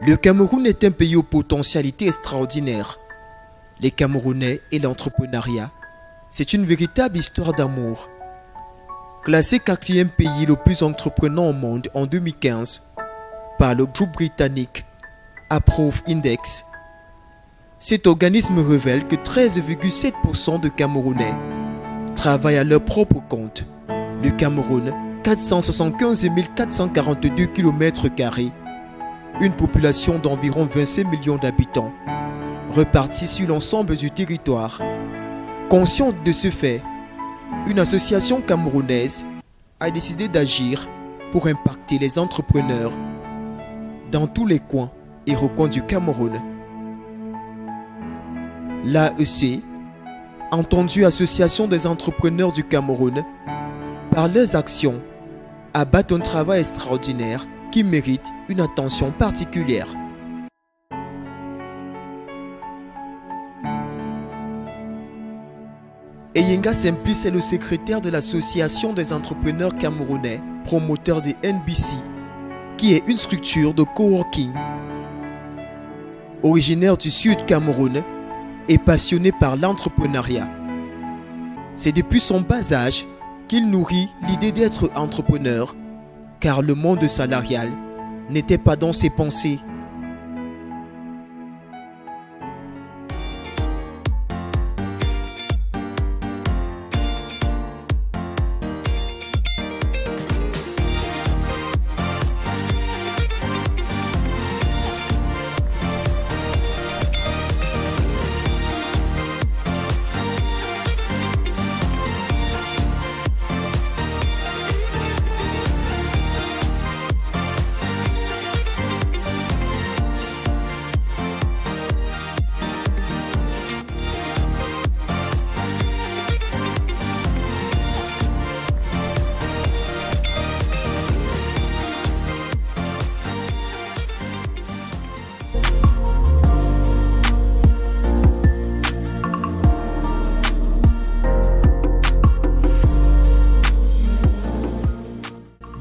Le Cameroun est un pays aux potentialités extraordinaires. Les Camerounais et l'entrepreneuriat, c'est une véritable histoire d'amour. Classé 4e pays le plus entreprenant au monde en 2015 par le groupe britannique Approve Index, cet organisme révèle que 13,7% de Camerounais travaillent à leur propre compte. Le Cameroun, 475 442 km², une population d'environ 25 millions d'habitants, repartis sur l'ensemble du territoire. Consciente de ce fait, une association camerounaise a décidé d'agir pour impacter les entrepreneurs dans tous les coins et recoins du Cameroun. L'AEC, entendue Association des entrepreneurs du Cameroun, par leurs actions, abattent un travail extraordinaire qui mérite une attention particulière. Eyenga Simplice est le secrétaire de l'Association des entrepreneurs camerounais, promoteur de NBC, qui est une structure de coworking. Originaire du Sud Cameroun et passionné par l'entrepreneuriat. C'est depuis son bas âge qu'il nourrit l'idée d'être entrepreneur, car le monde salarial n'était pas dans ses pensées.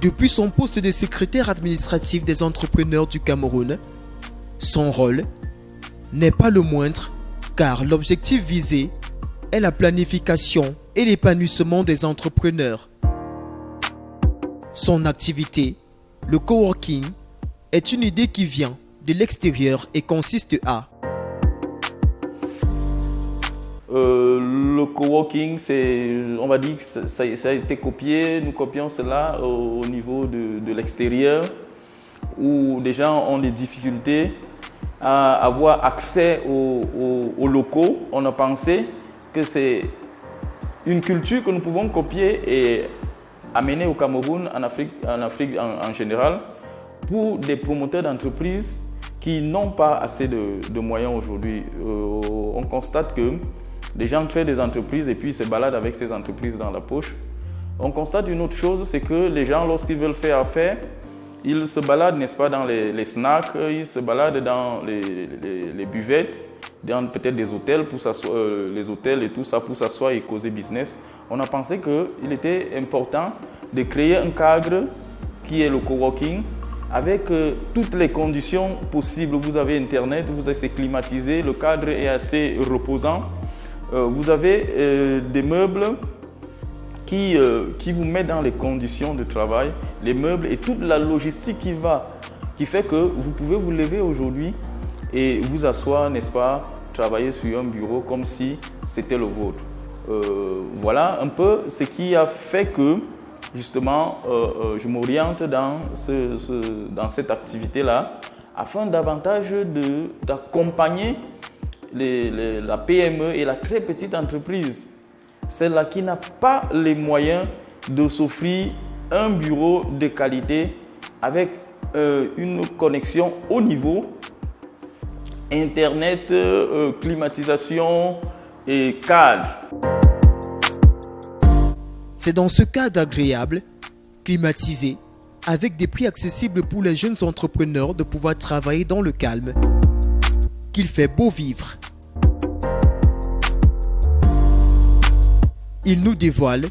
Depuis son poste de secrétaire administratif des entrepreneurs du Cameroun, son rôle n'est pas le moindre car l'objectif visé est la planification et l'épanouissement des entrepreneurs. Son activité, le coworking, est une idée qui vient de l'extérieur et consiste à le coworking, on va dire que ça a été copié, nous copions cela au niveau de l'extérieur où des gens ont des difficultés à avoir accès aux locaux. On a pensé que c'est une culture que nous pouvons copier et amener au Cameroun, en Afrique en général, pour des promoteurs d'entreprises qui n'ont pas assez de moyens aujourd'hui. On constate que les gens créent des entreprises et puis se baladent avec ces entreprises dans la poche. On constate une autre chose, c'est que les gens, lorsqu'ils veulent faire affaire, ils se baladent, n'est-ce pas, dans les snacks, ils se baladent dans les buvettes, dans peut-être des hôtels, les hôtels et tout ça, pour s'asseoir et causer business. On a pensé qu'il était important de créer un cadre qui est le coworking, avec toutes les conditions possibles. Vous avez Internet, vous avez climatisé, le cadre est assez reposant. Vous avez des meubles qui vous mettent dans les conditions de travail, les meubles et toute la logistique qui fait que vous pouvez vous lever aujourd'hui et vous asseoir, n'est-ce pas, travailler sur un bureau comme si c'était le vôtre. Voilà un peu ce qui a fait que justement je m'oriente dans cette activité-là afin davantage d'accompagner la PME et la très petite entreprise, celle-là qui n'a pas les moyens de s'offrir un bureau de qualité avec une connexion haut niveau, Internet, climatisation et cadre. C'est dans ce cadre agréable, climatisé, avec des prix accessibles pour les jeunes entrepreneurs de pouvoir travailler dans le calme, qu'il fait beau vivre. Il nous dévoile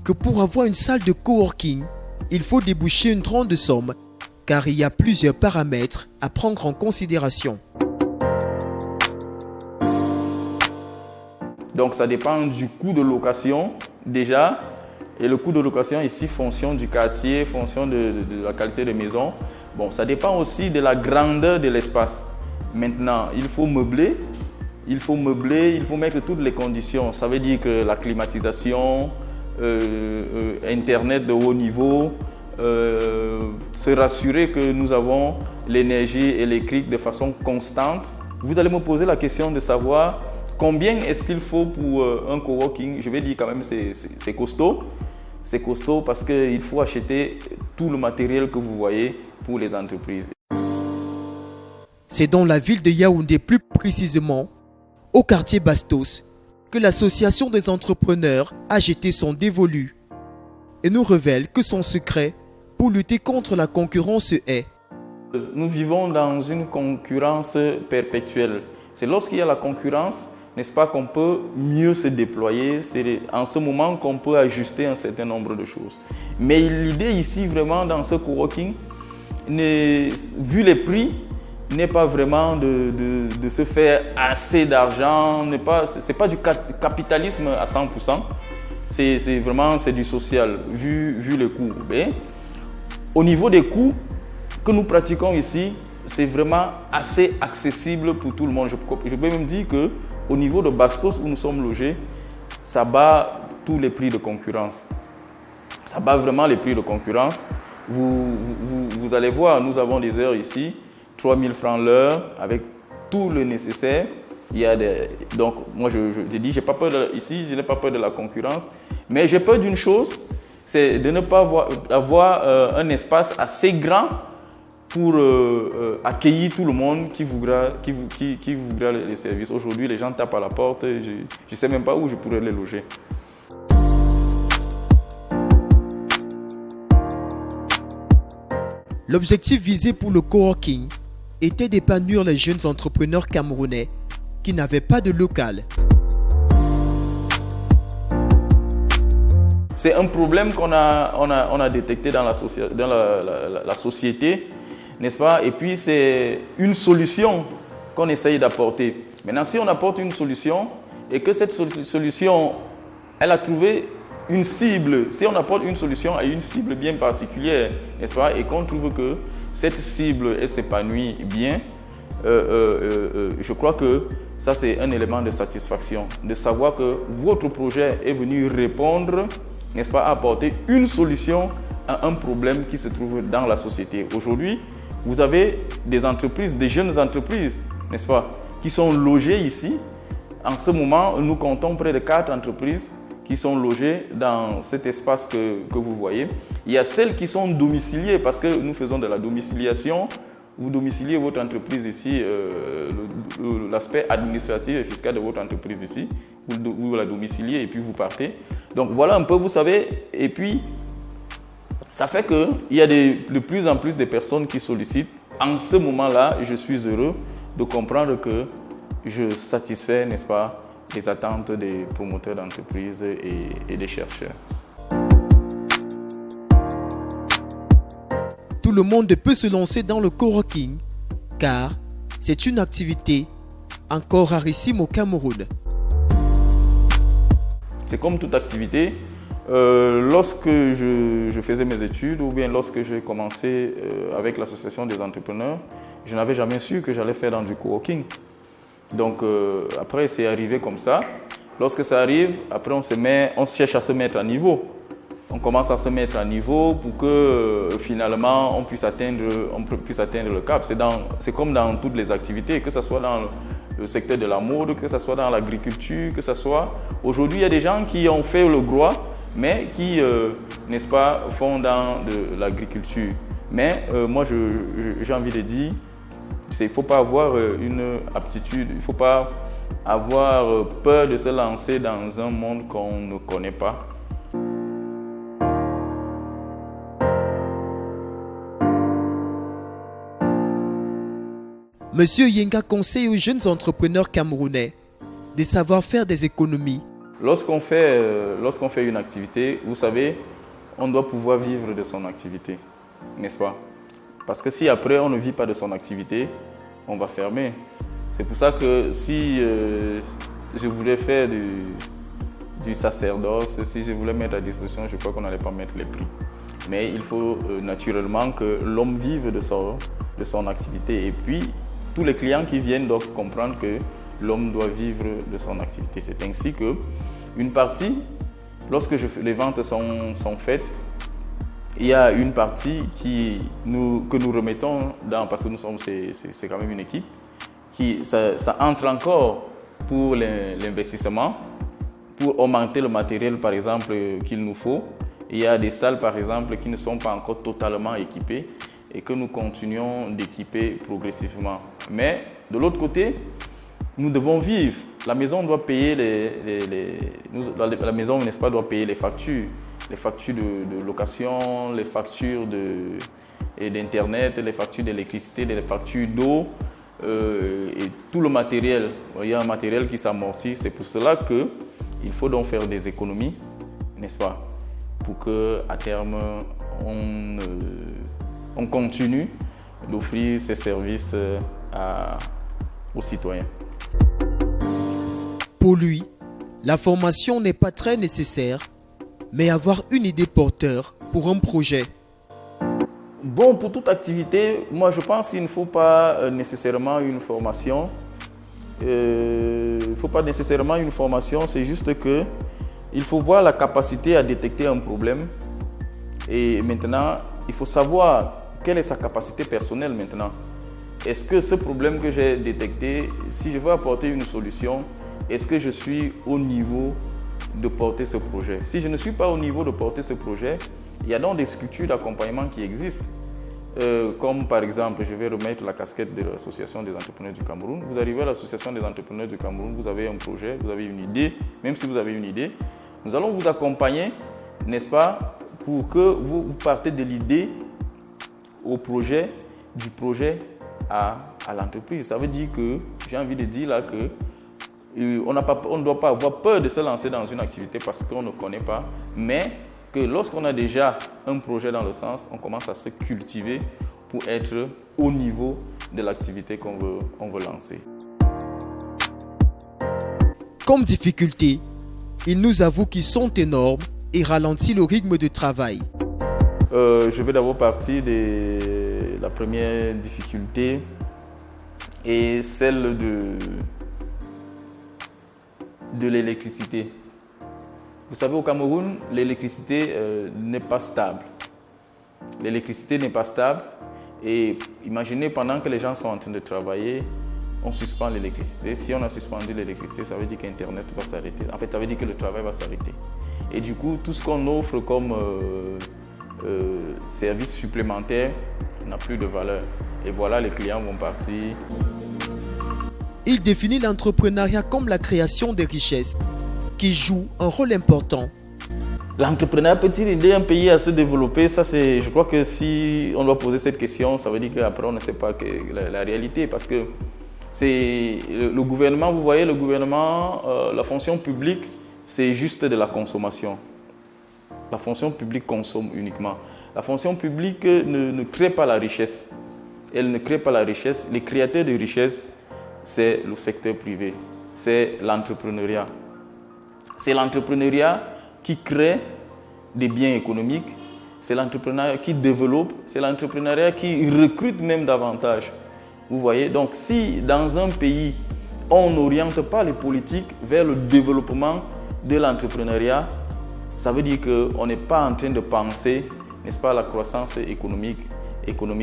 que pour avoir une salle de coworking, il faut déboucher une grande somme car il y a plusieurs paramètres à prendre en considération. Donc ça dépend du coût de location déjà. Et le coût de location ici, fonction du quartier, fonction de la qualité de maison. Bon, ça dépend aussi de la grandeur de l'espace. Maintenant, il faut meubler, il faut mettre toutes les conditions. Ça veut dire que la climatisation, Internet de haut niveau, se rassurer que nous avons l'énergie électrique de façon constante. Vous allez me poser la question de savoir combien est-ce qu'il faut pour un coworking. Je vais dire quand même c'est costaud. C'est costaud parce qu'il faut acheter tout le matériel que vous voyez pour les entreprises. C'est dans la ville de Yaoundé, plus précisément, au quartier Bastos, que l'association des entrepreneurs a jeté son dévolu et nous révèle que son secret pour lutter contre la concurrence est. Nous vivons dans une concurrence perpétuelle. C'est lorsqu'il y a la concurrence, n'est-ce pas, qu'on peut mieux se déployer. C'est en ce moment qu'on peut ajuster un certain nombre de choses. Mais l'idée ici, vraiment, dans ce coworking, vu les prix, n'est pas vraiment de se faire assez d'argent. Ce n'est pas du capitalisme à 100%. C'est vraiment du social, vu les coûts. Mais, au niveau des coûts que nous pratiquons ici, c'est vraiment assez accessible pour tout le monde. Je peux même dire que au niveau de Bastos où nous sommes logés, ça bat tous les prix de concurrence. Ça bat vraiment les prix de concurrence. Vous allez voir, nous avons des heures ici, 3 000 francs l'heure avec tout le nécessaire. Donc, moi, je dis, ici, je n'ai pas peur de la concurrence, mais j'ai peur d'une chose, c'est de ne pas avoir un espace assez grand pour accueillir tout le monde qui voudra les services. Aujourd'hui, les gens tapent à la porte, je ne sais même pas où je pourrais les loger. L'objectif visé pour le coworking était d'épanouir les jeunes entrepreneurs camerounais qui n'avaient pas de local. C'est un problème qu'on a détecté dans la société, n'est-ce pas? Et puis c'est une solution qu'on essaye d'apporter. Maintenant, si on apporte une solution et que cette solution, elle a trouvé une cible, si on apporte une solution à une cible bien particulière, n'est-ce pas? Et qu'on trouve que cette cible, elle s'épanouit bien, je crois que ça, c'est un élément de satisfaction, de savoir que votre projet est venu répondre, n'est-ce pas, à apporter une solution à un problème qui se trouve dans la société. Aujourd'hui, vous avez des entreprises, des jeunes entreprises, n'est-ce pas, qui sont logées ici. En ce moment, nous comptons près de 4 entreprises qui sont logées dans cet espace que vous voyez. Il y a celles qui sont domiciliées parce que nous faisons de la domiciliation. Vous domiciliez votre entreprise ici, l'aspect administratif et fiscal de votre entreprise ici. Vous la domiciliez et puis vous partez. Donc voilà un peu, vous savez. Et puis, ça fait qu'il y a de plus en plus de personnes qui sollicitent. En ce moment-là, je suis heureux de comprendre que je satisfais, n'est-ce pas, les attentes des promoteurs d'entreprises et des chercheurs. Tout le monde peut se lancer dans le coworking car c'est une activité encore rarissime au Cameroun. C'est comme toute activité. Lorsque je faisais mes études ou bien lorsque j'ai commencé avec l'association des entrepreneurs, je n'avais jamais su que j'allais faire dans du coworking. Donc après, c'est arrivé comme ça. Lorsque ça arrive, après on cherche à se mettre à niveau. On commence à se mettre à niveau pour que finalement on puisse atteindre le cap. C'est comme dans toutes les activités, que ce soit dans le secteur de la mode, que ce soit dans l'agriculture, que ce soit... Aujourd'hui, il y a des gens qui ont fait le droit, mais qui, n'est-ce pas, font dans de l'agriculture. Mais moi, j'ai envie de dire, il ne faut pas avoir une aptitude, il ne faut pas avoir peur de se lancer dans un monde qu'on ne connaît pas. Monsieur Yenga conseille aux jeunes entrepreneurs camerounais de savoir faire des économies. Lorsqu'on fait une activité, vous savez, on doit pouvoir vivre de son activité, n'est-ce pas? Parce que si après on ne vit pas de son activité, on va fermer. C'est pour ça que si je voulais faire du sacerdoce, si je voulais mettre à disposition, je crois qu'on n'allait pas mettre les prix. Mais il faut naturellement que l'homme vive de son activité. Et puis, tous les clients qui viennent doivent comprendre que l'homme doit vivre de son activité. C'est ainsi qu'une partie, lorsque les ventes sont faites, il y a une partie que nous remettons dans, parce que c'est quand même une équipe, ça entre encore pour l'investissement, pour augmenter le matériel par exemple qu'il nous faut. Il y a des salles par exemple qui ne sont pas encore totalement équipées et que nous continuons d'équiper progressivement. Mais de l'autre côté, nous devons vivre. La maison doit payer la maison, n'est-ce pas, doit payer les factures de location, les factures d'internet, les factures d'électricité, les factures d'eau et tout le matériel. Il y a un matériel qui s'amortit. C'est pour cela qu'il faut donc faire des économies, n'est-ce pas, pour qu'à terme on continue d'offrir ces services aux citoyens. Pour lui, la formation n'est pas très nécessaire, mais avoir une idée porteur pour un projet. Bon, pour toute activité, moi je pense qu'il ne faut pas nécessairement une formation. C'est juste qu'il faut voir la capacité à détecter un problème. Et maintenant, il faut savoir quelle est sa capacité personnelle maintenant. Est-ce que ce problème que j'ai détecté, si je veux apporter une solution, est-ce que je suis au niveau de porter ce projet? Si je ne suis pas au niveau de porter ce projet, il y a donc des structures d'accompagnement qui existent. Comme par exemple, je vais remettre la casquette de l'Association des entrepreneurs du Cameroun. Vous arrivez à l'Association des entrepreneurs du Cameroun, vous avez un projet, vous avez une idée. Même si vous avez une idée, nous allons vous accompagner, n'est-ce pas, pour que vous partez de l'idée au projet, du projet à l'entreprise. Ça veut dire que, j'ai envie de dire là que on ne doit pas avoir peur de se lancer dans une activité parce qu'on ne connaît pas, mais que lorsqu'on a déjà un projet dans le sens, on commence à se cultiver pour être au niveau de l'activité qu'on veut lancer. Comme difficulté, il nous avoue qu'ils sont énormes et ralentit le rythme de travail. Je vais d'abord partir de la première difficulté et celle de l'électricité. Vous savez, au Cameroun, l'électricité n'est pas stable. L'électricité n'est pas stable et imaginez, pendant que les gens sont en train de travailler, on suspend l'électricité. Si on a suspendu l'électricité, ça veut dire qu'Internet va s'arrêter. En fait, ça veut dire que le travail va s'arrêter. Et du coup, tout ce qu'on offre comme service supplémentaire n'a plus de valeur. Et voilà, les clients vont partir. Il définit l'entrepreneuriat comme la création de richesses qui joue un rôle important. L'entrepreneuriat peut-il aider un pays à se développer? Ça, je crois que si on doit poser cette question, ça veut dire qu'après on ne sait pas la réalité. Parce que c'est le gouvernement, vous voyez, le gouvernement, la fonction publique, c'est juste de la consommation. La fonction publique consomme uniquement. La fonction publique ne crée pas la richesse. Elle ne crée pas la richesse. Les créateurs de richesse, c'est le secteur privé, c'est l'entrepreneuriat. C'est l'entrepreneuriat qui crée des biens économiques, c'est l'entrepreneuriat qui développe, c'est l'entrepreneuriat qui recrute même davantage. Vous voyez, donc si dans un pays, on n'oriente pas les politiques vers le développement de l'entrepreneuriat, ça veut dire qu'on n'est pas en train de penser, n'est-ce pas, à la croissance économique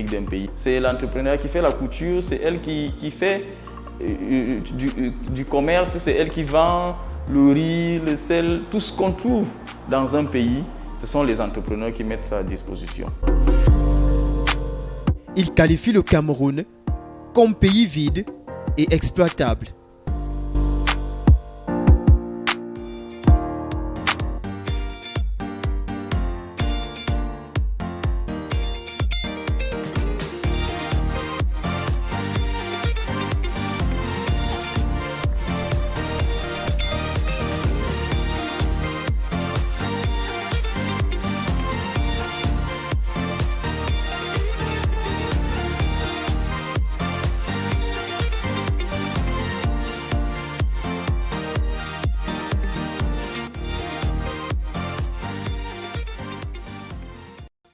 d'un pays. C'est l'entrepreneuriat qui fait la couture, c'est elle qui fait du commerce, c'est elle qui vend le riz, le sel, tout ce qu'on trouve dans un pays, ce sont les entrepreneurs qui mettent ça à disposition. Il qualifie le Cameroun comme pays vide et exploitable.